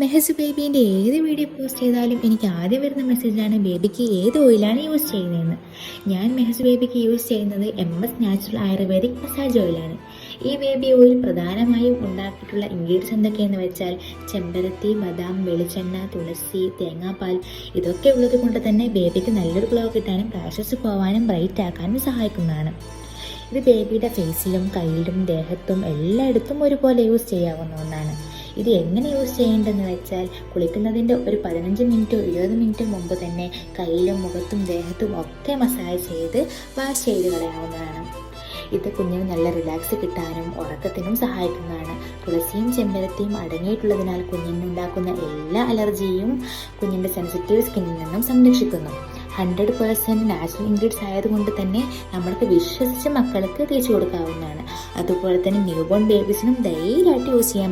മെഹസ് ബേബീൻ്റെ ഏത് video post ചെയ്താലും എനിക്ക് ആദ്യം വരുന്ന മെസ്സേജാണ് ബേബിക്ക് ഏത് ഓയിലാണ് യൂസ് ചെയ്യുന്നതെന്ന്. ഞാൻ മെഹസ് ബേബിക്ക് യൂസ് ചെയ്യുന്നത് MS നാച്ചുറൽ ആയുർവേദിക് മസാജ് ഓയിലാണ്. ഈ ബേബി ഓയിൽ പ്രധാനമായും ഉണ്ടാക്കിയിട്ടുള്ള ഇൻഗ്രീഡിയൻസ് എന്തൊക്കെയെന്ന് വെച്ചാൽ ചെമ്പരത്തി, ബദാം, വെളിച്ചെണ്ണ, തുളസി, തേങ്ങാപ്പാൽ ഇതൊക്കെ ഉള്ളത് കൊണ്ട് തന്നെ ബേബിക്ക് നല്ലൊരു ഗ്ലോ കിട്ടാനും റാഷസ് പോവാനും ബ്രൈറ്റ് ആക്കാനും സഹായിക്കുന്നതാണ്. ഇത് ബേബിയുടെ ഫേസിലും കയ്യിലും ദേഹത്തും എല്ലായിടത്തും ഒരുപോലെ യൂസ് ചെയ്യാവുന്ന ഒന്നാണ്. ഇത് എങ്ങനെ യൂസ് ചെയ്യേണ്ടതെന്ന് വെച്ചാൽ കുളിക്കുന്നതിൻ്റെ ഒരു 15 മിനിറ്റോ 20 മിനിറ്റോ മുമ്പ് തന്നെ കയ്യിലും മുഖത്തും ദേഹത്തും ഒക്കെ മസാജ് ചെയ്ത് വാഷ് ചെയ്ത് കളയാവുന്നതാണ്. ഇത് കുഞ്ഞിന് നല്ല റിലാക്സ് കിട്ടാനും ഉറക്കത്തിനും സഹായിക്കുന്നതാണ്. തുളസിയും ചെമ്പരത്തിയും അടങ്ങിയിട്ടുള്ളതിനാൽ കുഞ്ഞിനുണ്ടാക്കുന്ന എല്ലാ അലർജിയും കുഞ്ഞിൻ്റെ സെൻസിറ്റീവ് സ്കിന്നിൽ നിന്നും സംരക്ഷിക്കുന്നു. 100% നാച്ചുറൽ ഇൻഗ്രീഡിയൻസ് ആയതുകൊണ്ട് തന്നെ നമ്മൾക്ക് വിശ്വസിച്ച് മക്കൾക്ക് തേച്ച് കൊടുക്കാവുന്നതാണ്. അതുപോലെ തന്നെ ന്യൂ ബോൺ ബേബീസിനും ധൈര്യമായിട്ട് യൂസ് ചെയ്യാം.